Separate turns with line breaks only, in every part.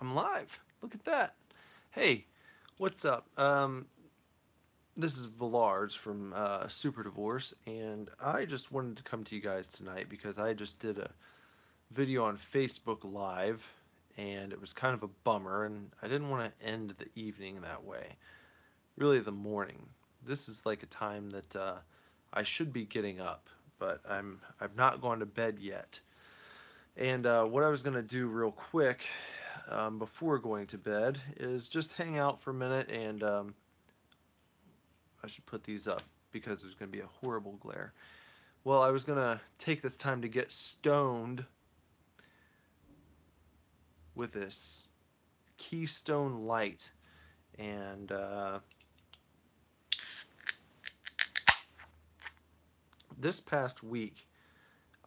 I'm live. Look at that. Hey, what's up? This is Villars from Super Divorce, and I just wanted to come to you guys tonight because I just did a video on Facebook Live, and it was kind of a bummer, and I didn't want to end the evening that way. Really, the morning. This is like a time that I should be getting up, but I've not gone to bed yet. And what I was gonna do real quick before going to bed is just hang out for a minute, and I should put these up because there's gonna be a horrible glare. Well, I was gonna take this time to get stoned with this Keystone Light, and this past week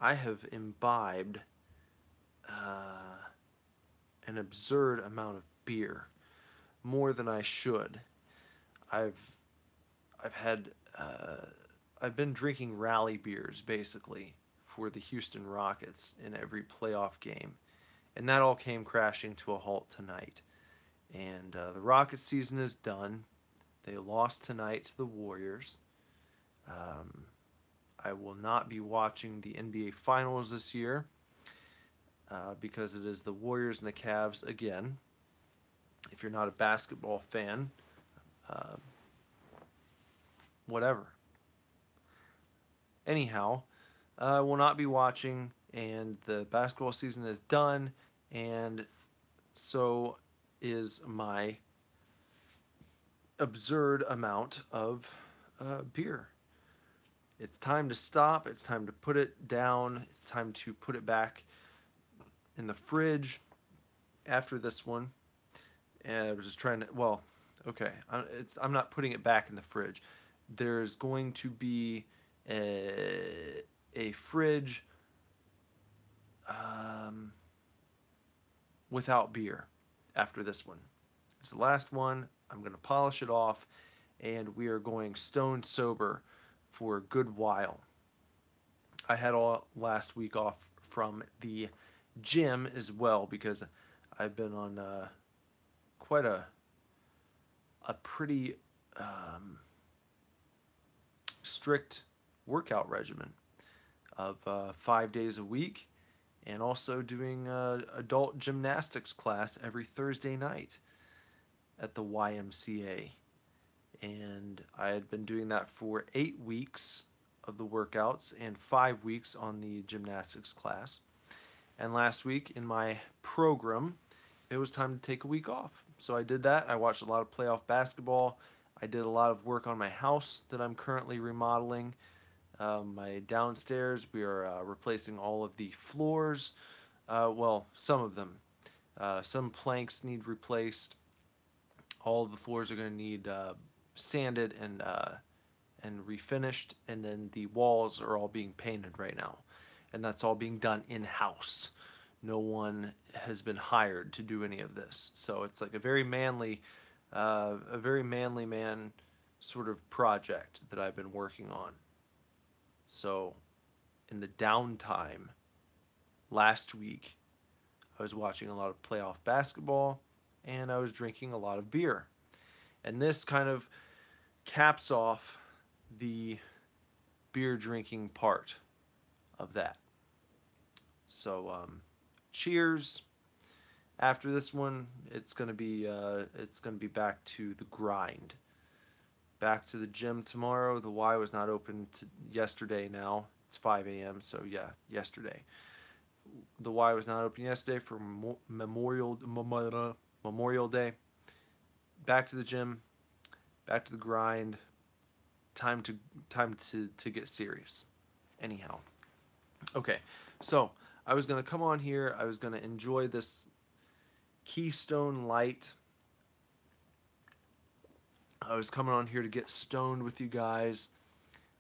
I have imbibed uh, an absurd amount of beer, more than I should. I've I've had I've been drinking rally beers basically for the Houston Rockets in every playoff game, and that all came crashing to a halt tonight. And the Rockets season is done. They lost tonight to the Warriors. Um, I will not be watching the NBA Finals this year because it is the Warriors and the Cavs again. If you're not a basketball fan, uh, whatever. Anyhow, I will not be watching, and the basketball season is done, and so is my absurd amount of beer. It's time to stop. It's time to put it down. It's time to put it back in the fridge after this one. And I was just trying to, well, okay, I'm not putting it back in the fridge. There's going to be a fridge um, without beer after this one. It's the last one. I'm going to polish it off, and we are going stone sober for a good while. I had all last week off from the gym as well because I've been on quite a pretty strict workout regimen of 5 days a week, and also doing adult gymnastics class every Thursday night at the YMCA. And I had been doing that for 8 weeks of the workouts and 5 weeks on the gymnastics class. And last week in my program, it was time to take a week off. So I did that. I watched a lot of playoff basketball. I did a lot of work on my house that I'm currently remodeling. My downstairs, we are replacing all of the floors. Well, some of them. Some planks need replaced. All of the floors are going to need sanded and refinished, and then the walls are all being painted right now, and that's all being done in house. No one has been hired to do any of this, so it's like a very manly man sort of project that I've been working on. So, in the downtime last week, I was watching a lot of playoff basketball, and I was drinking a lot of beer. And this kind of caps off the beer drinking part of that. So, cheers. After this one, it's gonna be back to the grind. Back to the gym tomorrow. The Y was not open yesterday. Now it's 5 a.m. So yeah, yesterday. The Y was not open yesterday for Memorial Day. Back to the gym. Back to the grind. Time to time to get serious. Anyhow, okay. So I was gonna come on here. I was gonna enjoy this Keystone Light. I was coming on here to get stoned with you guys.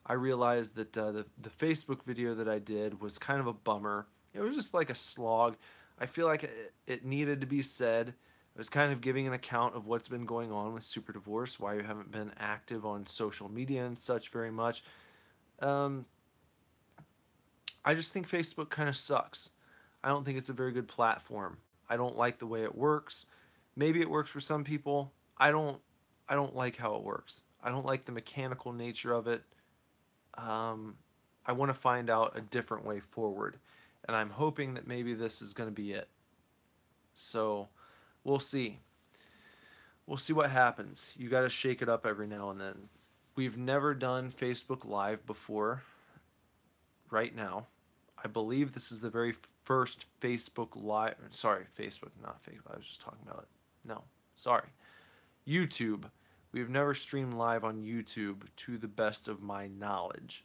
I realized that the Facebook video that I did was kind of a bummer. It was just like a slog. I feel like it needed to be said. I was kind of giving an account of what's been going on with Super Divorce, why you haven't been active on social media and such very much. Um, I just think Facebook kind of sucks. I don't think it's a very good platform. I don't like the way it works. Maybe it works for some people. I don't like how it works. I don't like the mechanical nature of it. Um, I want to find out a different way forward, and I'm hoping that maybe this is going to be it. So, we'll see. We'll see what happens. You got to shake it up every now and then. We've never done Facebook Live before. Right now, I believe this is the very first Facebook Live. Sorry, Facebook, not Facebook. I was just talking about it. No, sorry. YouTube. We've never streamed live on YouTube to the best of my knowledge.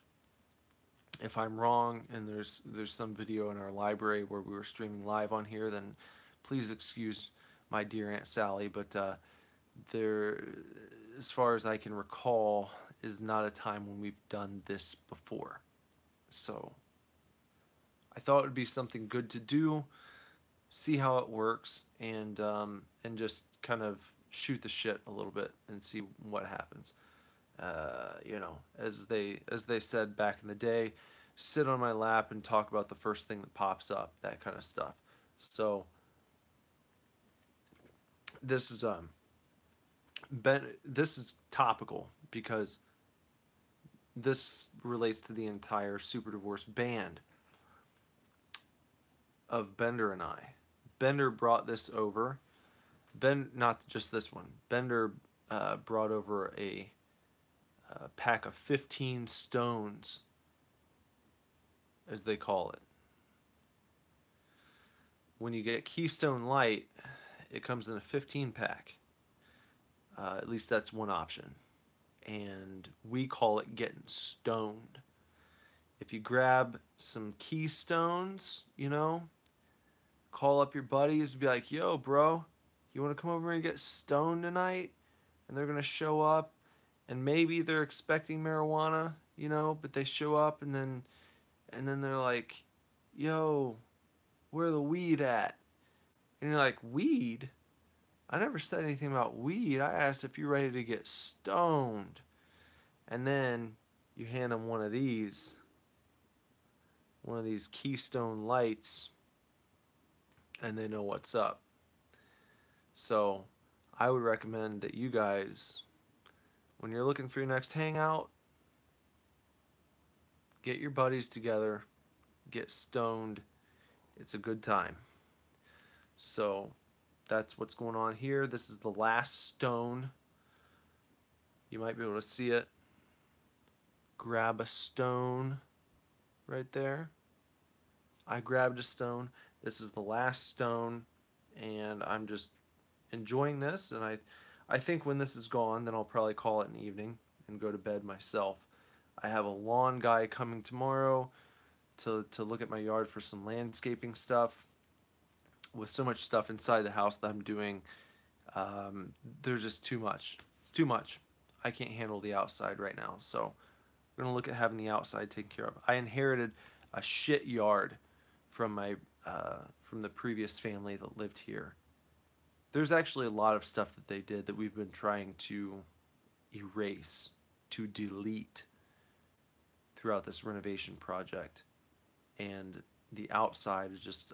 If I'm wrong and there's some video in our library where we were streaming live on here, then please excuse my dear Aunt Sally, but there, as far as I can recall, is not a time when we've done this before. So I thought it would be something good to do, see how it works, and just kind of shoot the shit a little bit and see what happens. You know, as they said back in the day, sit on my lap and talk about the first thing that pops up, that kind of stuff. So this is this is topical because this relates to the entire Super Divorce band of Bender and I. Bender brought this over. Not just this one. Bender brought over a pack of 15 stones, as they call it. When you get Keystone Light, it comes in a 15 pack. At least that's one option. And we call it getting stoned. If you grab some Keystones, you know, call up your buddies and be like, yo, bro, you want to come over and get stoned tonight? And they're going to show up, and maybe they're expecting marijuana, you know, but they show up and then they're like, yo, where the weed at? And you're like, weed? I never said anything about weed. I asked if you're ready to get stoned. And then you hand them one of these Keystone Lights, and they know what's up. So I would recommend that you guys, when you're looking for your next hangout, get your buddies together, get stoned. It's a good time. So that's what's going on here. This is the last stone. You might be able to see it. Grab a stone right there. I grabbed a stone. This is the last stone, and I'm just enjoying this, and I think when this is gone, then I'll probably call it an evening and go to bed myself. I have a lawn guy coming tomorrow to look at my yard for some landscaping stuff. With so much stuff inside the house that I'm doing, there's just too much. It's too much. I can't handle the outside right now, so I'm gonna look at having the outside taken care of. I inherited a shit yard from my from the previous family that lived here. There's actually a lot of stuff that they did that we've been trying to erase, to delete throughout this renovation project, and the outside is just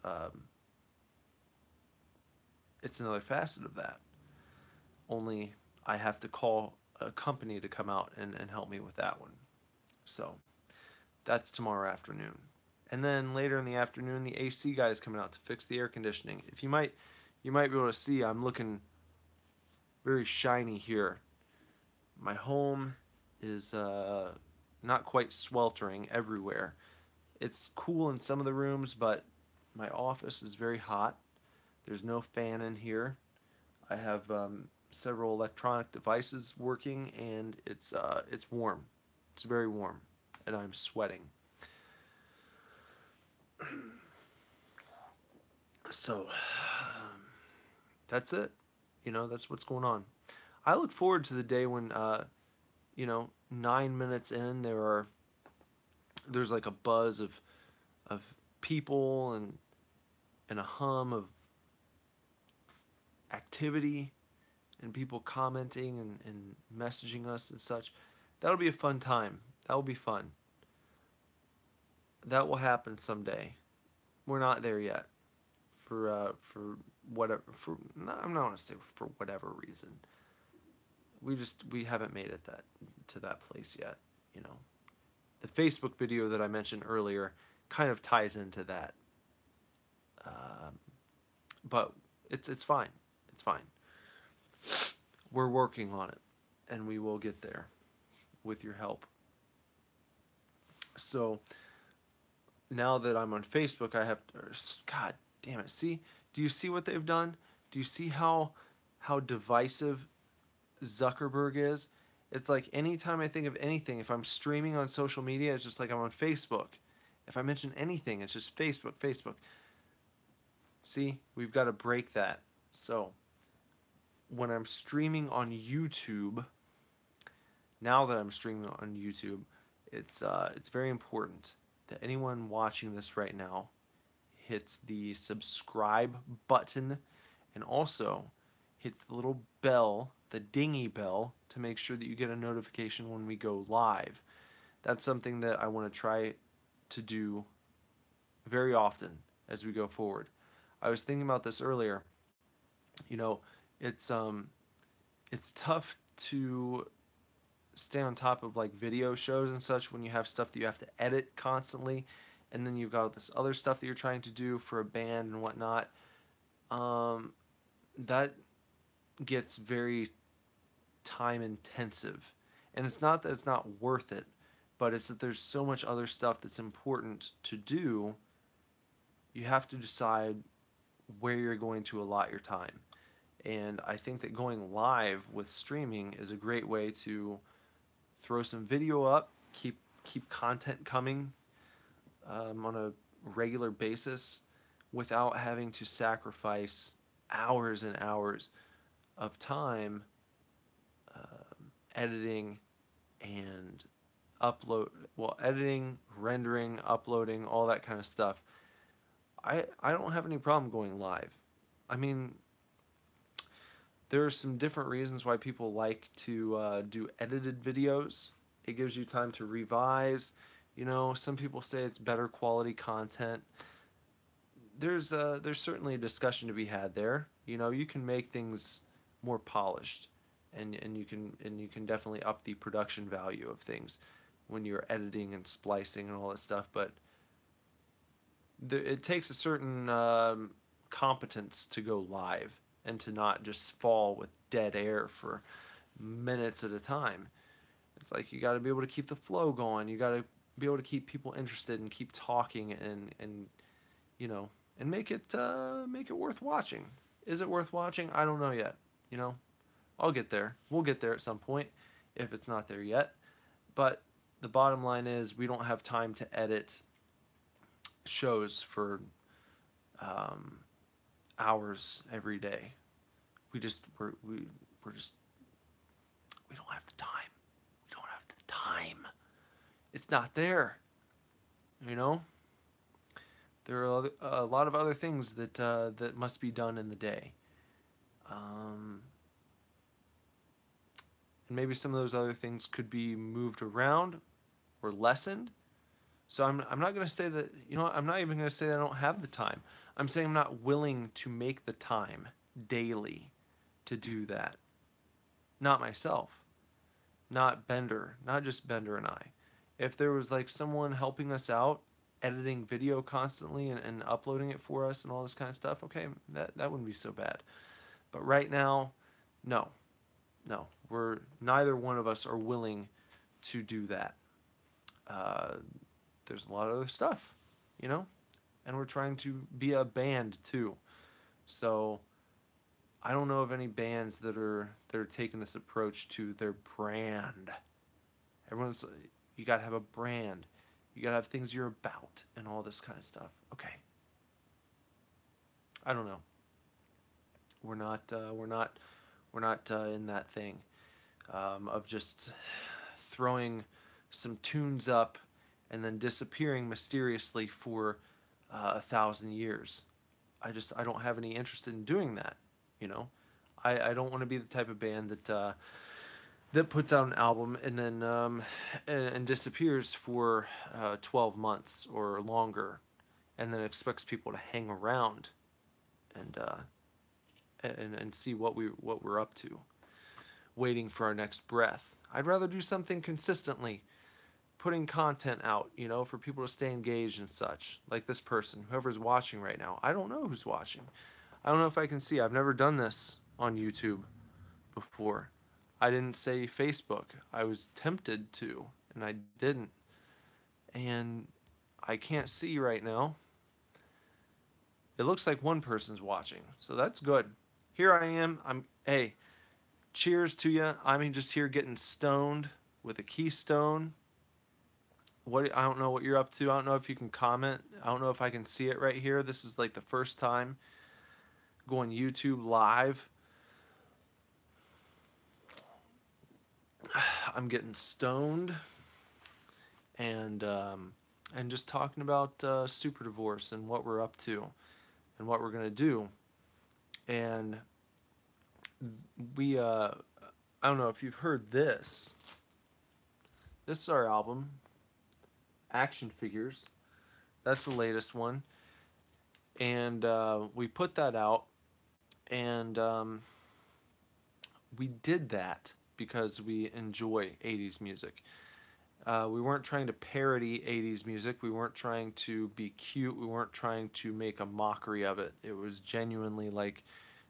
it's another facet of that. Only I have to call a company to come out and help me with that one. So that's tomorrow afternoon. And then later in the afternoon, the AC guy is coming out to fix the air conditioning. If you might be able to see, I'm looking very shiny here. My home is not quite sweltering everywhere. It's cool in some of the rooms, but my office is very hot. There's no fan in here. I have several electronic devices working, and it's warm. It's very warm, and I'm sweating. So that's it. You know, that's what's going on. I look forward to the day when, you know, 9 minutes in, there's like a buzz of people and a hum of activity and people commenting and messaging us and such. That'll be a fun time. That will be fun. That will happen someday. We're not there yet. For whatever, for I'm not going to say for whatever reason. We haven't made it that to that place yet, you know. The Facebook video that I mentioned earlier kind of ties into that. Um, but it's fine. It's fine. We're working on it, and we will get there with your help. So now that I'm on Facebook, I have, God damn it. See, do you see what they've done? Do you see how divisive Zuckerberg is? It's like anytime I think of anything, if I'm streaming on social media, it's just like I'm on Facebook. If I mention anything, it's just Facebook, Facebook. See, we've got to break that. So when I'm streaming on YouTube, now that I'm streaming on YouTube, it's very important that anyone watching this right now hits the subscribe button and also hits the little bell, the dingy bell, to make sure that you get a notification when we go live. That's something that I want to try to do very often as we go forward. I was thinking about this earlier. You know, it's tough to stay on top of like video shows and such when you have stuff that you have to edit constantly, and then you've got this other stuff that you're trying to do for a band and whatnot. That gets very time intensive, and it's not that it's not worth it, but it's that there's so much other stuff that's important to do. You have to decide where you're going to allot your time. And I think that going live with streaming is a great way to throw some video up, keep content coming on a regular basis without having to sacrifice hours and hours of time editing and editing, rendering, uploading, all that kind of stuff. I don't have any problem going live. I mean, there are some different reasons why people like to do edited videos. It gives you time to revise. You know, some people say it's better quality content. There's certainly a discussion to be had there. You know, you can make things more polished, and you can definitely up the production value of things when you're editing and splicing and all that stuff. But it takes a certain competence to go live and to not just fall with dead air for minutes at a time. It's like you got to be able to keep the flow going. You got to be able to keep people interested and keep talking and you know, and make it worth watching. Is it worth watching? I don't know yet. You know, I'll get there. We'll get there at some point if it's not there yet. But the bottom line is we don't have time to edit shows for hours every day. We just we don't have the time. We don't have the time. It's not there. You know. There are a lot of other things that that must be done in the day, and maybe some of those other things could be moved around or lessened. So I'm not going to say that, you know, I'm not even going to say that I don't have the time. I'm saying I'm not willing to make the time daily to do that. Not myself. Not Bender. Not just Bender and I. If there was like someone helping us out, editing video constantly and uploading it for us and all this kind of stuff, okay, that wouldn't be so bad. But right now, no. We're neither one of us are willing to do that. There's a lot of other stuff, you know, and we're trying to be a band too. So I don't know of any bands that are taking this approach to their brand. You gotta have a brand. You gotta have things you're about and all this kind of stuff. Okay. I don't know. We're not in that thing of just throwing some tunes up and then disappearing mysteriously for 1,000 years. I don't have any interest in doing that. You know, I don't want to be the type of band that puts out an album and then and disappears for 12 months or longer, and then expects people to hang around and and see what we're up to, waiting for our next breath. I'd rather do something consistently, putting content out, for people to stay engaged and such. Like this person, whoever's watching right now. I don't know who's watching. I don't know if I can see. I've never done this on YouTube before. I didn't say Facebook. I was tempted to, and I didn't. And I can't see right now. It looks like one person's watching, so that's good. Here I am. Hey, cheers to you. I'm just here getting stoned with a Keystone. I don't know what you're up to. I don't know if you can comment. I don't know if I can see it right here. This is like the first time going YouTube live. I'm getting stoned and just talking about Super Divorce and what we're up to and what we're gonna do. And I don't know if you've heard this. This is our album, Action Figures. That's the latest one, and we put that out, and we did that because we enjoy 80s music. We weren't trying to parody 80s music. We weren't trying to be cute. We weren't trying to make a mockery of it. It was genuinely like,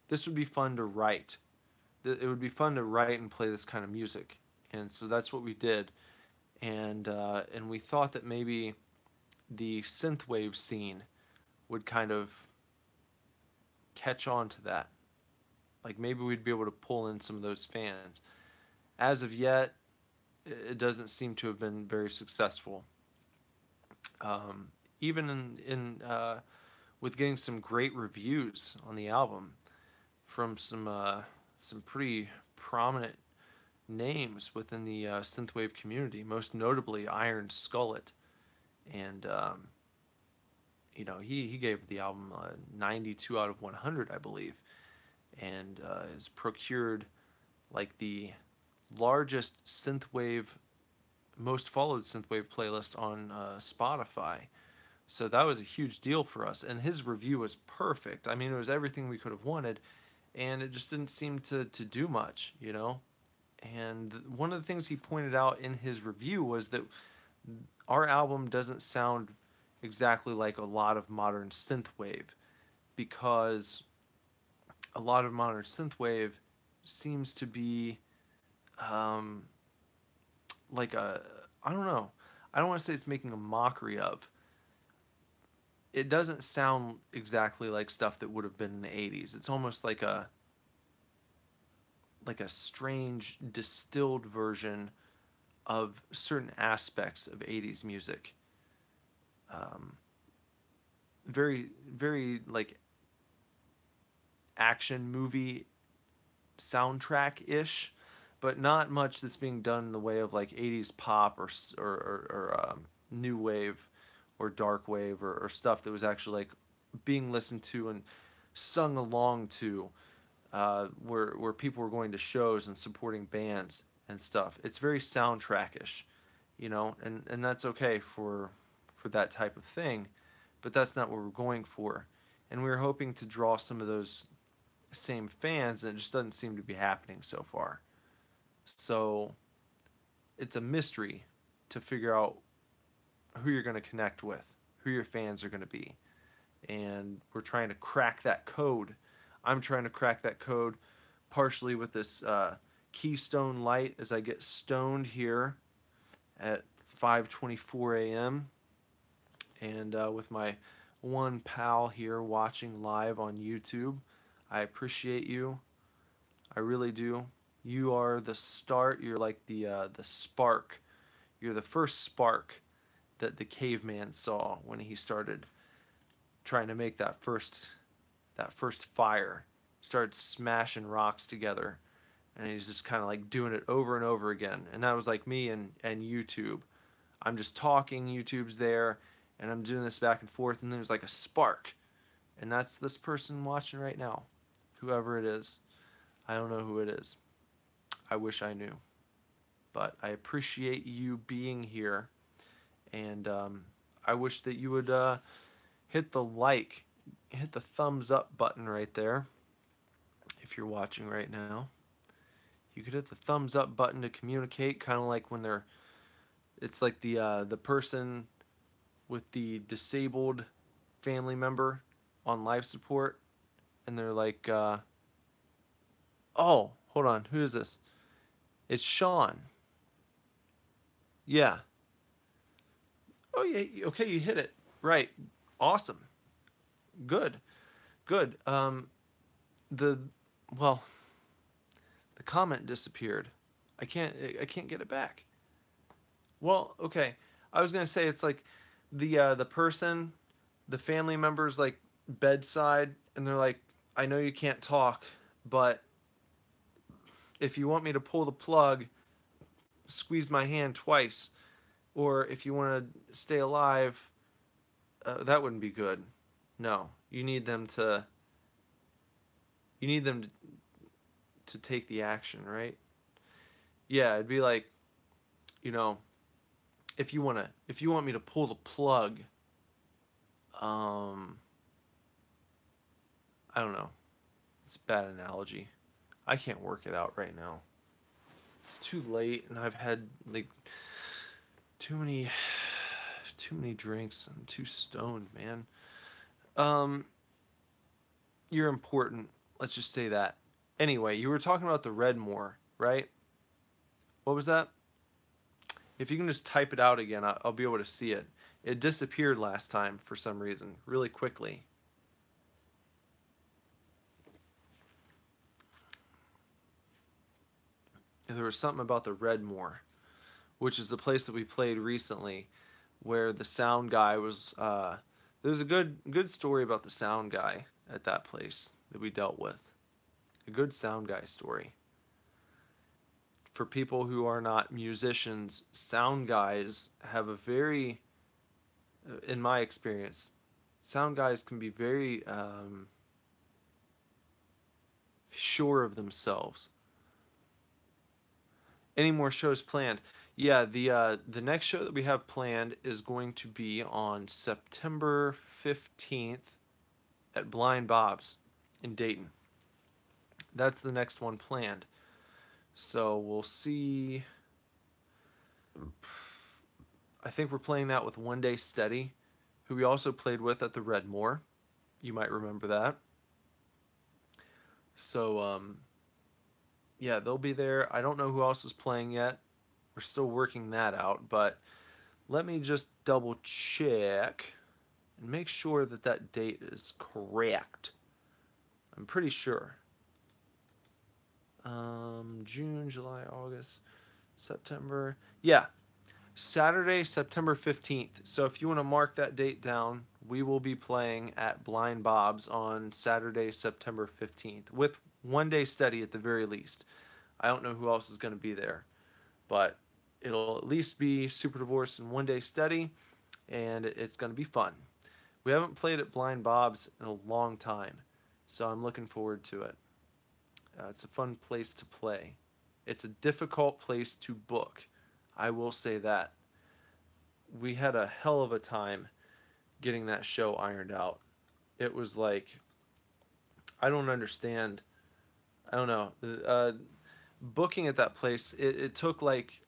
this would be fun to write. It would be fun to write and play this kind of music. And so that's what we did. And we thought that maybe the synthwave scene would kind of catch on to that. Like maybe we'd be able to pull in some of those fans. As of yet, it doesn't seem to have been very successful. Even with getting some great reviews on the album from some pretty prominent names within the synthwave community, most notably Iron Skullet, and he gave the album 92 out of 100, I believe, and has procured like the largest synthwave, most followed synthwave playlist on Spotify. So that was a huge deal for us, and his review was perfect. I mean, it was everything we could have wanted, and it just didn't seem to do much, And one of the things he pointed out in his review was that our album doesn't sound exactly like a lot of modern synthwave, because a lot of modern synthwave seems to be like I don't know. I don't want to say it's making a mockery of. It doesn't sound exactly like stuff that would have been in the 80s. It's almost like a strange distilled version of certain aspects of 80s music. Very, very like action movie soundtrack-ish, but not much that's being done in the way of like 80s pop or new wave or dark wave or stuff that was actually like being listened to and sung along to, where people were going to shows and supporting bands and stuff. It's very soundtrackish, and that's okay for that type of thing, but that's not what we're going for. And we were hoping to draw some of those same fans, and it just doesn't seem to be happening so far. So it's a mystery to figure out who you're going to connect with, who your fans are going to be. And we're trying to crack that code. I'm trying to crack that code partially with this Keystone Light as I get stoned here at 5:24 a.m. and with my one pal here watching live on YouTube. I appreciate you. I really do. You are the start. You're like the spark. You're the first spark that the caveman saw when he started trying to make that first fire. Started smashing rocks together, and he's just kind of like doing it over and over again. And that was like me and YouTube. I'm just talking, YouTube's there, and I'm doing this back and forth, and there's like a spark, and that's this person watching right now, whoever it is. I don't know who it is. I wish I knew, but I appreciate you being here, and I wish that you would hit the thumbs up button right there, if you're watching right now. You could hit the thumbs up button to communicate, kind of like when they're, it's like the person with the disabled family member on life support, and they're like, oh, hold on, who is this? It's Sean. Yeah. Oh yeah. Okay, you hit it. Right. Awesome. Good. Good. The well, the comment disappeared. I can't get it back. Well, okay. I was gonna say it's like the person, the family members like bedside, and they're like, I know you can't talk, but if you want me to pull the plug, squeeze my hand twice, or if you want to stay alive, that wouldn't be good. No, you need them to take the action, right? Yeah, it'd be like, you know, if you want me to pull the plug, um, I don't know. It's a bad analogy. I can't work it out right now. It's too late, and I've had like too many, too many drinks. I'm too stoned, man. Um, you're important. Let's just say that. Anyway, you were talking about the Redmore, right? What was that? If you can just type it out again, I'll be able to see it. It disappeared last time for some reason, really quickly. There was something about the Redmore, which is the place that we played recently, where the sound guy was. There's a good story about the sound guy at that place that we dealt with. A good sound guy story. For people who are not musicians, sound guys have a very, in my experience, sound guys can be very sure of themselves. Any more shows planned? Yeah, the next show that we have planned is going to be on September 15th at Blind Bob's in Dayton. That's the next one planned. So we'll see. I think we're playing that with One Day Steady, who we also played with at the Redmore. You might remember that. So yeah, they'll be there. I don't know who else is playing yet. We're still working that out, but let me just double check and make sure that that date is correct. I'm pretty sure. June, July, August, September. Yeah, Saturday, September 15th. So if you want to mark that date down, we will be playing at Blind Bob's on Saturday, September 15th, with One Day Steady at the very least. I don't know who else is going to be there, but it'll at least be Super Divorce and One Day Steady, and it's going to be fun. We haven't played at Blind Bob's in a long time, so I'm looking forward to it. It's a fun place to play. It's a difficult place to book. I will say that. We had a hell of a time getting that show ironed out. It was like, I don't understand. I don't know. Booking at that place, it took like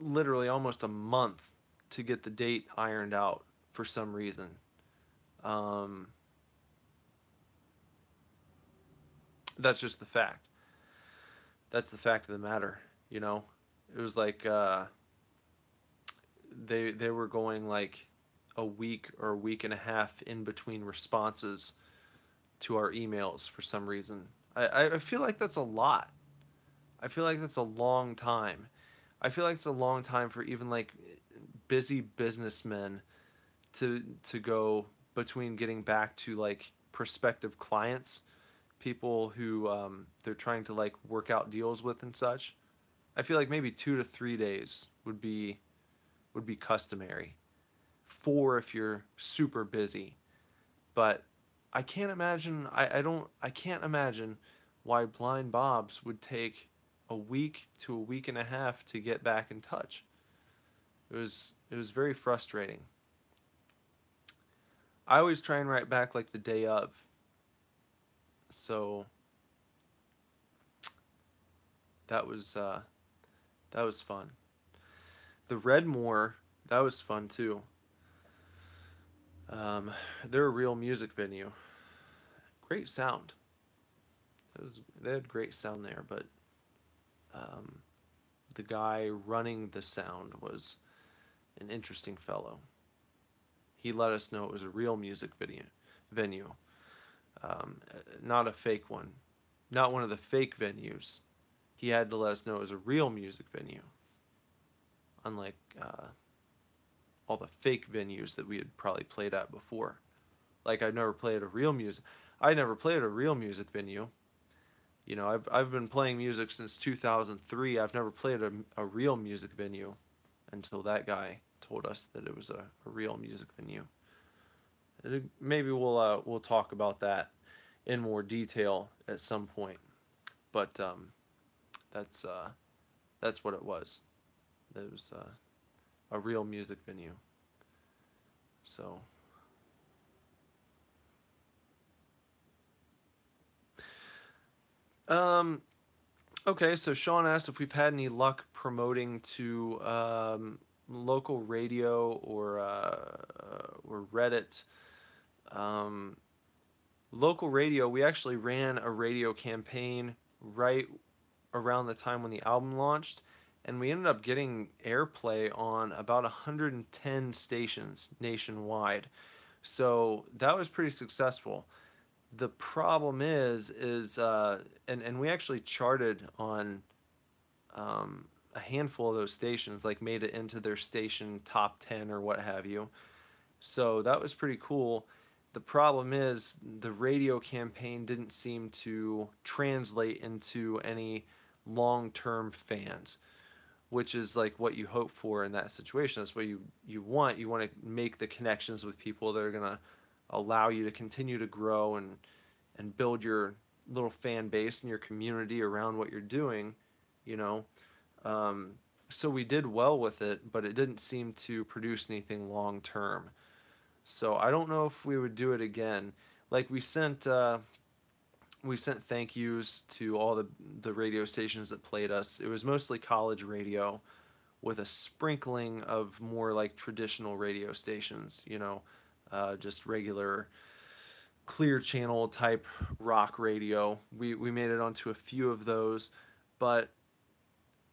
literally almost a month to get the date ironed out for some reason. Um, that's just the fact. That's the fact of the matter, you know? It was like they were going like a week or a week and a half in between responses to our emails for some reason. I feel like that's a lot. I feel like that's a long time. I feel like it's a long time for even like busy businessmen to go between getting back to like prospective clients, people who they're trying to like work out deals with and such. I feel like maybe 2 to 3 days would be customary. 4 if you're super busy. But I can't imagine I can't imagine why Blind Bob's would take a week to a week and a half to get back in touch. It was very frustrating. I always try and write back like the day of. So that was that was fun. The Redmore, that was fun too. Um, they're a real music venue. Great sound. They had great sound there, but um, the guy running the sound was an interesting fellow. He let us know it was a real music venue, not a fake one, not one of the fake venues. He had to let us know it was a real music venue, unlike all the fake venues that we had probably played at before. Like I've never played a real music. I never played a real music venue. You know, I've been playing music since 2003. I've never played a real music venue until that guy told us that it was a real music venue. Maybe we'll talk about that in more detail at some point. But that's that's what it was. It was a real music venue. So um, okay, so Sean asked if we've had any luck promoting to local radio or Reddit. Um, Local radio, we actually ran a radio campaign right around the time when the album launched, and we ended up getting airplay on about 110 stations nationwide. So that was pretty successful. The problem and we actually charted on a handful of those stations, like made it into their station top 10 or what have you. So that was pretty cool. The problem is the radio campaign didn't seem to translate into any long-term fans, which is like what you hope for in that situation. That's what you want. You want to make the connections with people that are going to allow you to continue to grow and build your little fan base and your community around what you're doing, you know. Um, so we did well with it, but it didn't seem to produce anything long term. So I don't know if we would do it again. Like we sent thank yous to all the radio stations that played us. It was mostly college radio with a sprinkling of more like traditional radio stations, you know, just regular clear channel type rock radio. We made it onto a few of those, but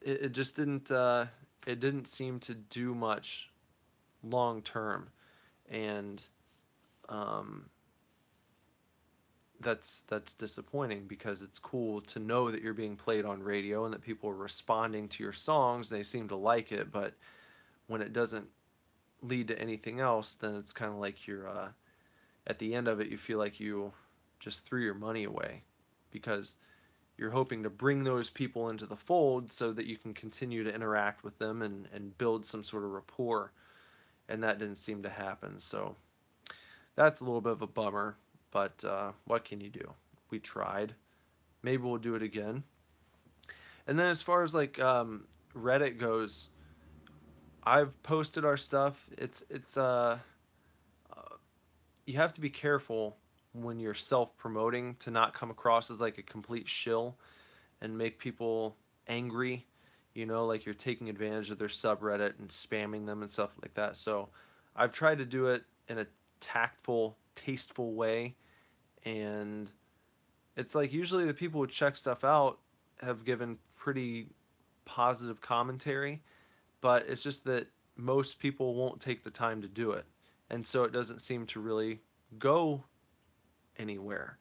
it just it didn't seem to do much long term, and um, that's disappointing because it's cool to know that you're being played on radio and that people are responding to your songs and they seem to like it, but when it doesn't lead to anything else, then it's kind of like you're at the end of it you feel like you just threw your money away because you're hoping to bring those people into the fold so that you can continue to interact with them and build some sort of rapport, and that didn't seem to happen. So that's a little bit of a bummer, but what can you do? We tried. Maybe we'll do it again. And then as far as like Reddit goes, I've posted our stuff. It's you have to be careful when you're self-promoting to not come across as like a complete shill and make people angry, you know, like you're taking advantage of their subreddit and spamming them and stuff like that. So I've tried to do it in a tactful, tasteful way, and it's like usually the people who check stuff out have given pretty positive commentary, but it's just that most people won't take the time to do it. And so it doesn't seem to really go anywhere.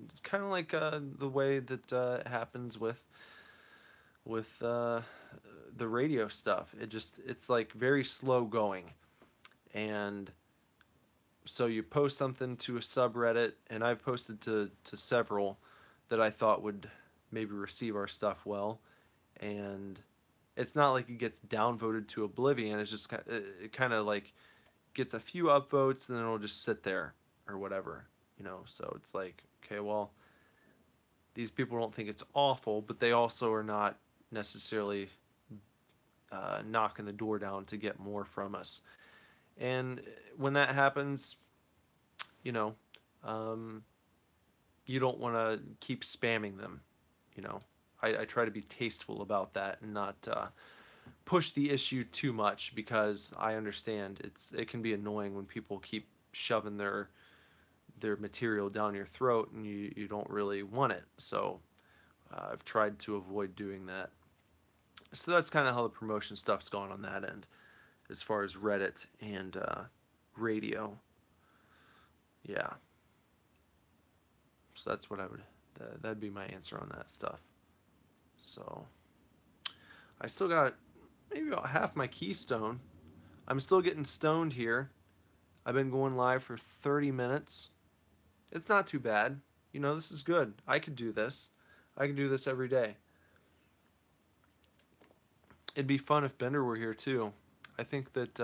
It's kind of like the way that it happens with the radio stuff. It's like very slow going, and so you post something to a subreddit, and I've posted to several that I thought would maybe receive our stuff well, and it's not like it gets downvoted to oblivion. It's just it kind of like gets a few upvotes and then it'll just sit there or whatever, you know. So it's like, okay, well, these people don't think it's awful, but they also are not necessarily knocking the door down to get more from us. And when that happens, you know, um, you don't want to keep spamming them. You know, I try to be tasteful about that and not push the issue too much, because I understand it can be annoying when people keep shoving their material down your throat and you don't really want it. So I've tried to avoid doing that. So that's kind of how the promotion stuff's gone on that end, as far as Reddit and radio. Yeah. So that's what I would, that'd be my answer on that stuff. So I still got maybe about half my keystone. I'm still getting stoned here. I've been going live for 30 minutes. It's not too bad. You know, this is good. I could do this. I could do this every day. It'd be fun if Bender were here too. I think that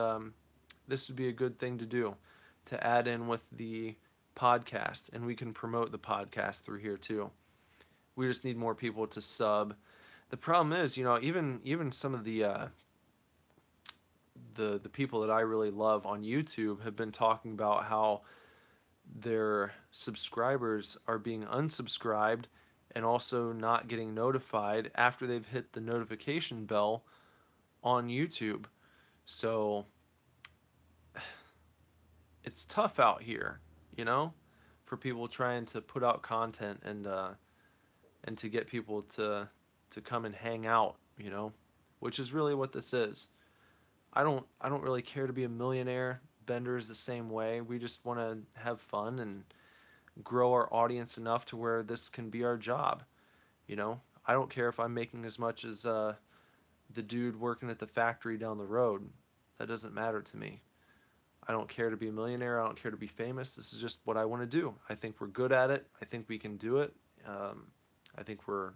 this would be a good thing to do, to add in with the podcast, and we can promote the podcast through here too. We just need more people to sub. The problem is, you know, even some of the people that I really love on YouTube have been talking about how their subscribers are being unsubscribed and also not getting notified after they've hit the notification bell on YouTube. So it's tough out here, you know, for people trying to put out content and to get people to come and hang out, you know, which is really what this is. I don't really care to be a millionaire. Bender is the same way. We just want to have fun and grow our audience enough to where this can be our job. You know, I don't care if I'm making as much as the dude working at the factory down the road. That doesn't matter to me. I don't care to be a millionaire. I don't care to be famous. This is just what I want to do. I think we're good at it. I think we can do it. I think we're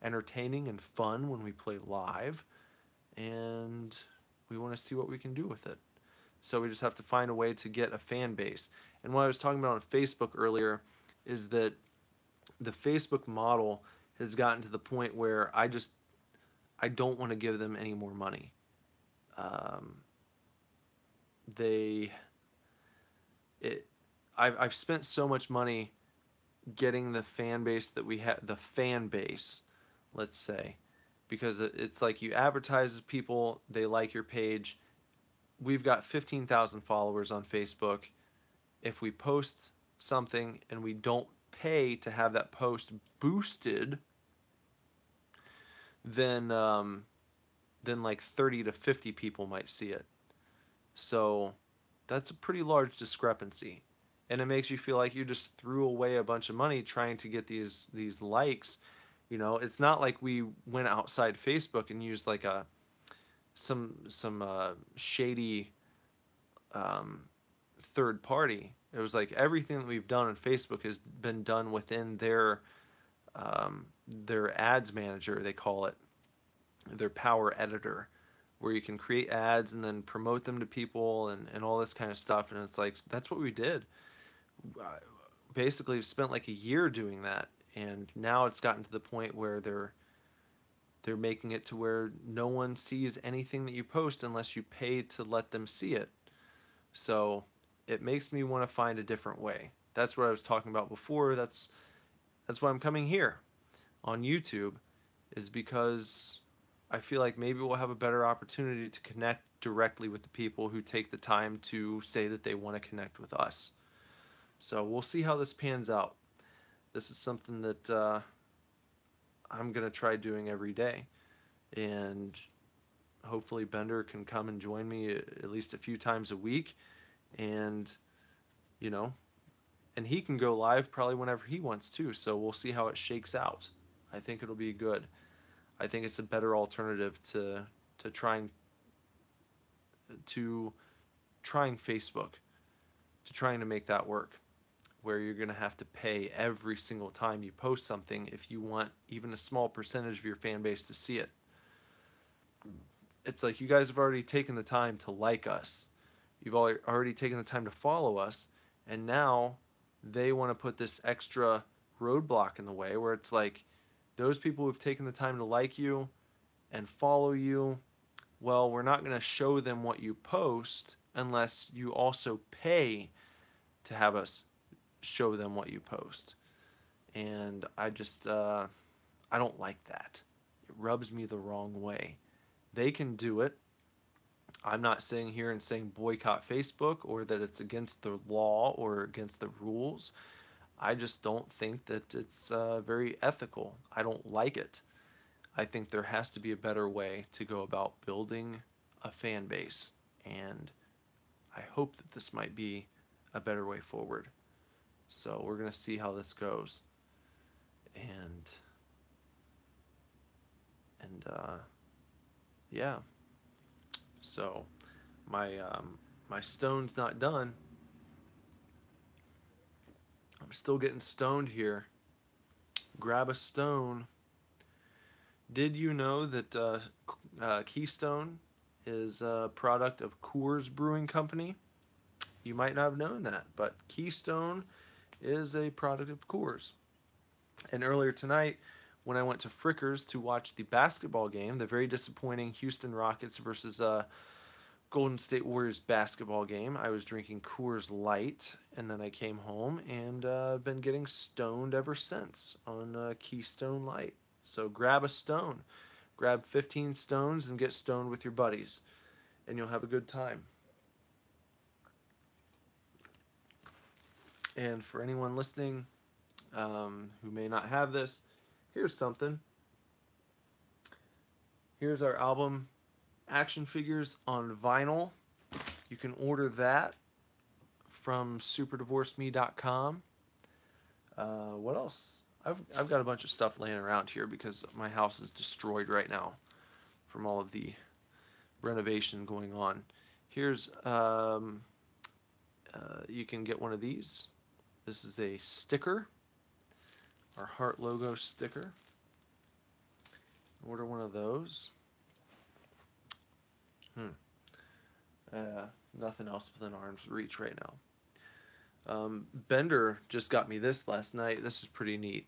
entertaining and fun when we play live, and we want to see what we can do with it. So we just have to find a way to get a fan base. And what I was talking about on Facebook earlier is that the Facebook model has gotten to the point where I don't want to give them any more money. I've spent so much money getting the fan base that we have, the fan base, let's say, because it's like you advertise to people, they like your page. We've got 15,000 followers on Facebook. If we post something and we don't pay to have that post boosted, then like 30 to 50 people might see it. So that's a pretty large discrepancy. And it makes you feel like you just threw away a bunch of money trying to get these likes. You know, it's not like we went outside Facebook and used like some shady third party. It was like everything that we've done on Facebook has been done within their ads manager, they call it, their power editor, where you can create ads and then promote them to people and all this kind of stuff. And it's like, that's what we did. Basically spent like a year doing that, and now it's gotten to the point where they're making it to where no one sees anything that you post unless you pay to let them see it. So it makes me want to find a different way. That's what I was talking about before. That's why I'm coming here on YouTube, is because I feel like maybe we'll have a better opportunity to connect directly with the people who take the time to say that they want to connect with us. So we'll see how this pans out. This is something that I'm going to try doing every day. And hopefully Bender can come and join me at least a few times a week. And, you know, and he can go live probably whenever he wants to. So we'll see how it shakes out. I think it'll be good. I think it's a better alternative to trying Facebook, to trying to make that work, where you're going to have to pay every single time you post something if you want even a small percentage of your fan base to see it. It's like, you guys have already taken the time to like us. You've already taken the time to follow us, and now they want to put this extra roadblock in the way, where it's like, those people who've taken the time to like you and follow you, well, we're not going to show them what you post unless you also pay to have us show them what you post. And I I don't like that. It rubs me the wrong way. They can do it. I'm not sitting here and saying boycott Facebook or that it's against the law or against the rules. I just don't think that it's very ethical. I don't like it. I think there has to be a better way to go about building a fan base, and I hope that this might be a better way forward. So we're going to see how this goes. And yeah. So my stone's not done. I'm still getting stoned here. Grab a stone. Did you know that Keystone is a product of Coors Brewing Company? You might not have known that, but Keystone is a product of Coors. And earlier tonight, when I went to Frickers to watch the basketball game, the very disappointing Houston Rockets versus Golden State Warriors basketball game, I was drinking Coors Light, and then I came home and been getting stoned ever since on Keystone Light. So grab a stone. Grab 15 stones and get stoned with your buddies, and you'll have a good time. And for anyone listening who may not have this, here's something. Here's our album action figures on vinyl. You can order that from superdivorcedme.com. What else? I've got a bunch of stuff laying around here because my house is destroyed right now from all of the renovation going on. Here's you can get one of these. This is a sticker, our heart logo sticker. Order one of those. Nothing else within arm's reach right now. Bender just got me this last night. This is pretty neat.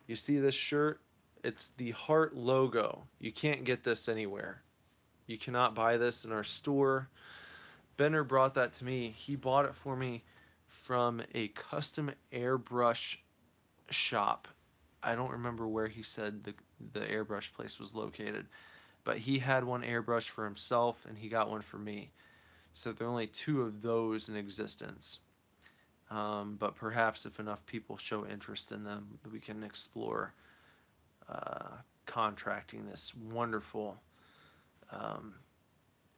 You see this shirt? It's the heart logo. You can't get this anywhere. You cannot buy this in our store. Bender brought that to me. He bought it for me from a custom airbrush shop. I don't remember where he said the airbrush place was located, but he had one airbrush for himself and he got one for me. So there are only 2 of those in existence. But perhaps if enough people show interest in them, we can explore contracting this wonderful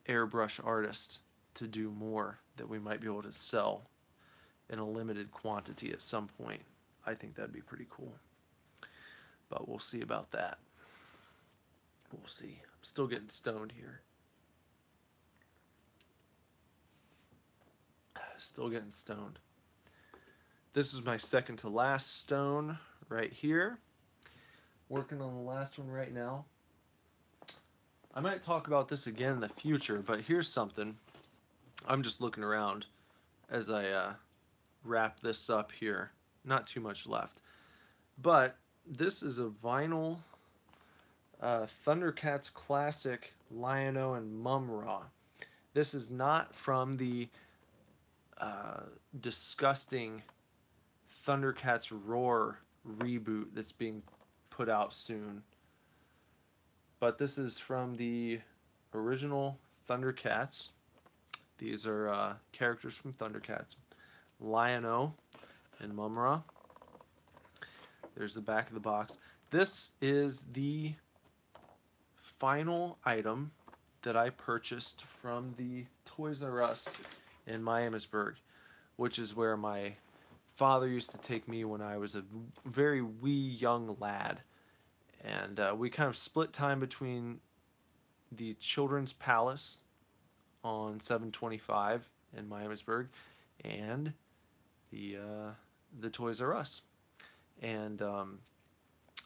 airbrush artist to do more that we might be able to sell in a limited quantity at some point. I think that'd be pretty cool. But we'll see about that. We'll see. I'm still getting stoned here. Still getting stoned. This is my second to last stone right here. Working on the last one right now. I might talk about this again in the future, but here's something. I'm just looking around as I wrap this up here. Not too much left. But this is a vinyl Thundercats Classic Lion-O and Mumm-Ra. This is not from the disgusting Thundercats Roar reboot that's being put out soon. But this is from the original Thundercats. These are characters from Thundercats. Lion-O and Mumm-Ra. There's the back of the box. This is the final item that I purchased from the Toys R Us in Miamisburg, which is where my father used to take me when I was a very wee young lad. And we kind of split time between the Children's Palace on 725 in Miamisburg and the Toys R Us. And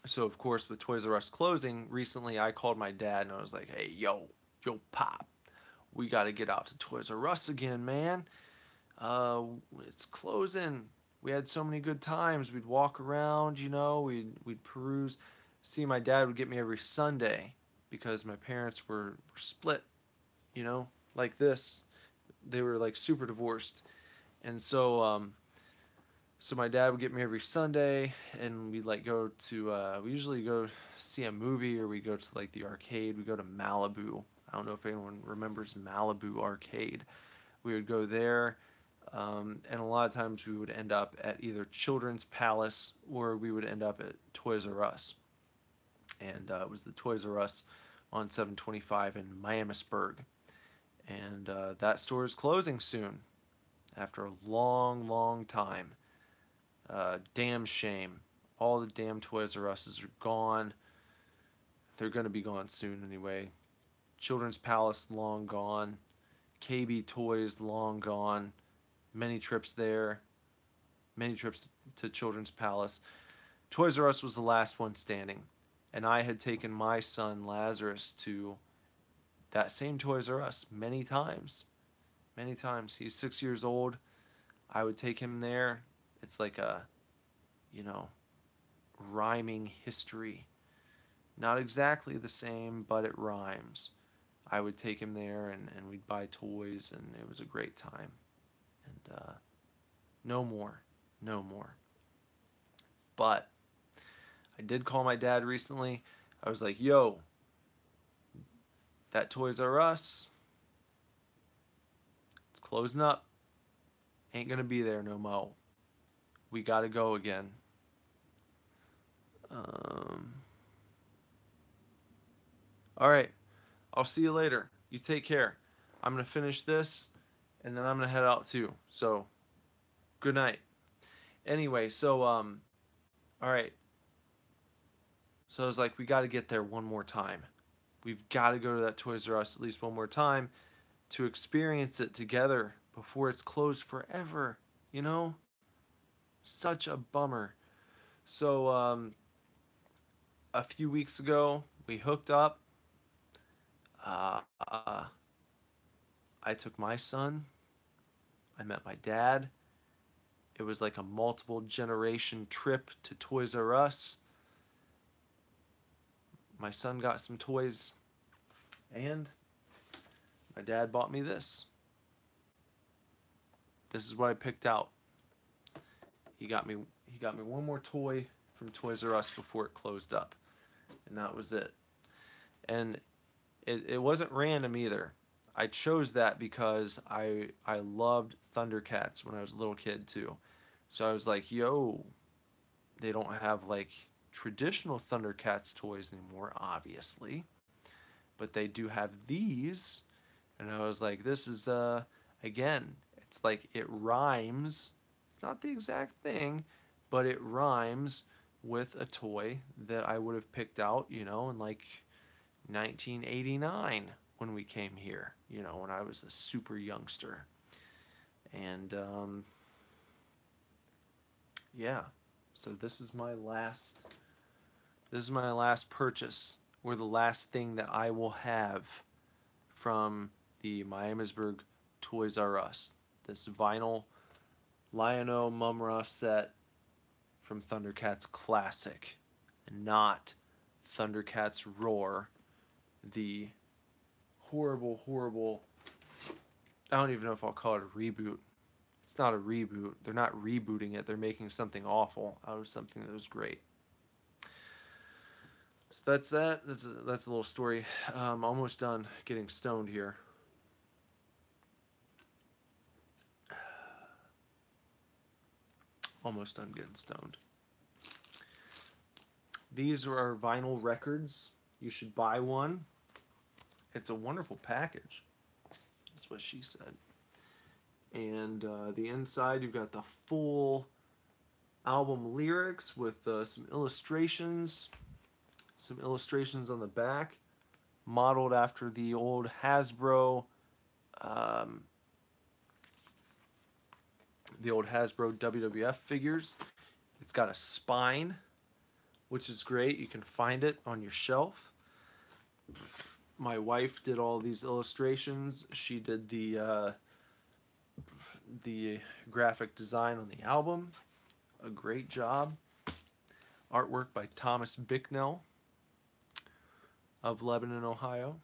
so, of course, with Toys R Us closing, recently I called my dad and I was like, hey, yo, Pop, we got to get out to Toys R Us again, man. It's closing. We had so many good times. We'd walk around, you know, we'd peruse. See, my dad would get me every Sunday because my parents were split, you know, like this. They were like super divorced. And so So my dad would get me every Sunday, and we'd like go to. We usually go see a movie, or we go to like the arcade. We go to Malibu. I don't know if anyone remembers Malibu Arcade. We would go there, and a lot of times we would end up at either Children's Palace or we would end up at Toys R Us. And it was the Toys R Us on 725 in Miamisburg. And that store is closing soon after a long, long time. Damn shame. All the damn Toys R Us's are gone. They're going to be gone soon anyway. Children's Palace, long gone. KB Toys, long gone. Many trips there. Many trips to Children's Palace. Toys R Us was the last one standing. And I had taken my son Lazarus to that same Toys R Us many times. Many times. He's 6 years old. I would take him there. It's like a, you know, rhyming history. Not exactly the same, but it rhymes. I would take him there and we'd buy toys, and it was a great time. And no more. No more. But I did call my dad recently. I was like, yo, that Toys R Us, it's closing up. Ain't gonna be there no mo. We gotta go again. All right. I'll see you later. You take care. I'm gonna finish this, and then I'm gonna head out too. So, good night. Anyway, so all right. So I was like, we got to get there one more time. We've got to go to that Toys R Us at least one more time to experience it together before it's closed forever. You know, such a bummer. So a few weeks ago, we hooked up. Uh, uh, I took my son. I met my dad. It was like a multiple generation trip to Toys R Us. My son got some toys, and my dad bought me this. This is what I picked out. He got me one more toy from Toys R Us before it closed up, and that was it. And it wasn't random either. I chose that because I loved Thundercats when I was a little kid too. So I was like, yo, they don't have like traditional Thundercats toys anymore, obviously, but they do have these. And I was like, this is again, it's like it rhymes. It's not the exact thing, but it rhymes with a toy that I would have picked out, you know, in like 1989 when we came here, you know, when I was a super youngster. And yeah, so this is my last purchase, or the last thing that I will have from the Miamisburg Toys R Us. This vinyl Lion-O Mumra set from Thundercats Classic, and not Thundercats Roar, the horrible, horrible, I don't even know if I'll call it a reboot. It's not a reboot. They're not rebooting it. They're making something awful out of something that was great. So that's that. That's a little story. Almost done getting stoned here. Almost done getting stoned. These are our vinyl records. You should buy one. It's a wonderful package. That's what she said. And the inside, you've got the full album lyrics with some illustrations. Some illustrations on the back, modeled after the old Hasbro, WWF figures. It's got a spine, which is great. You can find it on your shelf. My wife did all these illustrations. She did the graphic design on the album. A great job. Artwork by Thomas Bicknell of Lebanon, Ohio.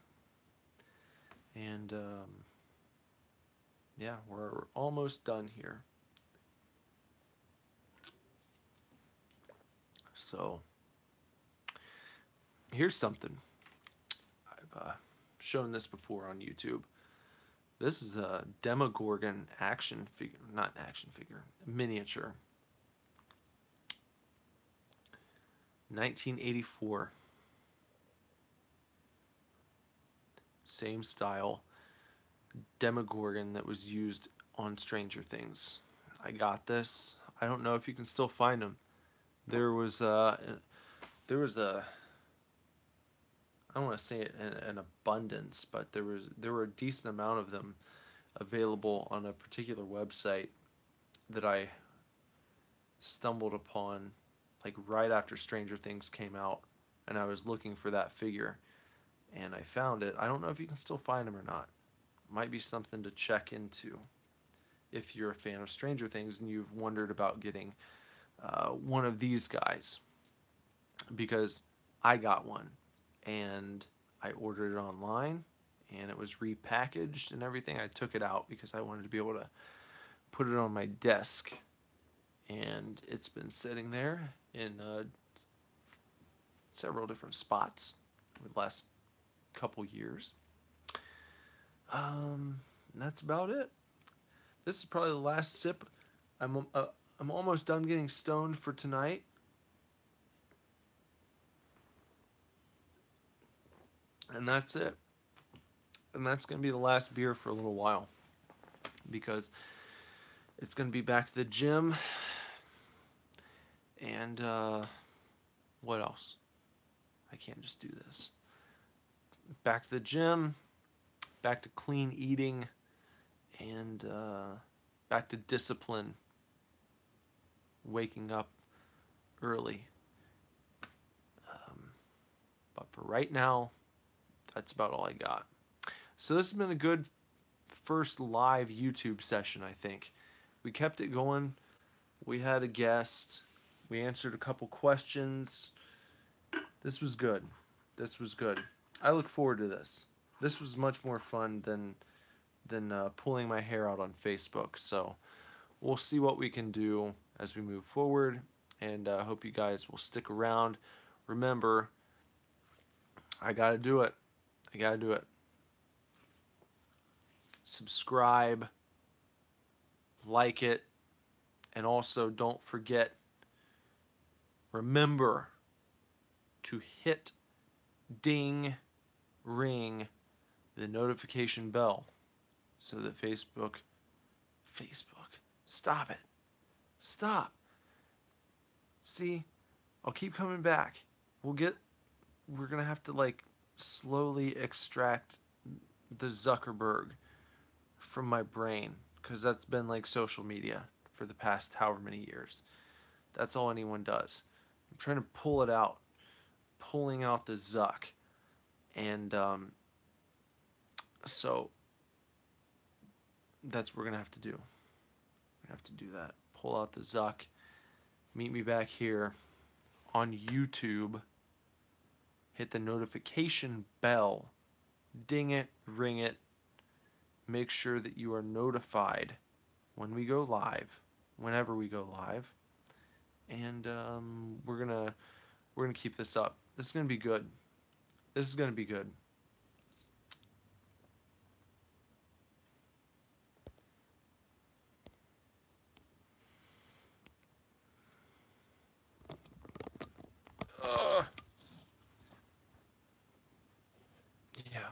And yeah, we're almost done here. So here's something. I've shown this before on YouTube. This is a Demogorgon action figure, not action figure, miniature. 1984. Same style Demogorgon that was used on Stranger Things. I got this. I don't know if you can still find them. There was a I don't want to say it an abundance, but there were a decent amount of them available on a particular website that I stumbled upon like right after Stranger Things came out, and I was looking for that figure and I found it. I don't know if you can still find them or not. Might be something to check into if you're a fan of Stranger Things and you've wondered about getting one of these guys, because I got one and I ordered it online and it was repackaged and everything. I took it out because I wanted to be able to put it on my desk, and it's been sitting there in several different spots over the last couple years. That's about it. This is probably the last sip. I'm almost done getting stoned for tonight. And that's it. And that's going to be the last beer for a little while, because it's going to be back to the gym. And what else? I can't just do this. Back to the gym, back to clean eating, and back to discipline. Waking up early. But for right now, that's about all I got. So this has been a good first live YouTube session, I think. We kept it going. We had a guest. We answered a couple questions. This was good. This was good. I look forward to this. This was much more fun than pulling my hair out on Facebook. So we'll see what we can do as we move forward, and I hope you guys will stick around. Remember, I gotta do it. I gotta do it. Subscribe, like it, and also don't forget, remember to hit ding ring the notification bell so that Facebook, stop it. Stop. See, I'll keep coming back. We're gonna have to like slowly extract the Zuckerberg from my brain, because that's been like social media for the past however many years. That's all anyone does. I'm trying to pull it out, pulling out the Zuck, and so that's what we're gonna have to do. We're gonna have to do that. Pull out the Zuck. Meet me back here on YouTube. Hit the notification bell. Ding it, ring it. Make sure that you are notified when we go live, whenever we go live. And we're gonna keep this up. This is gonna be good. This is gonna be good. Yeah.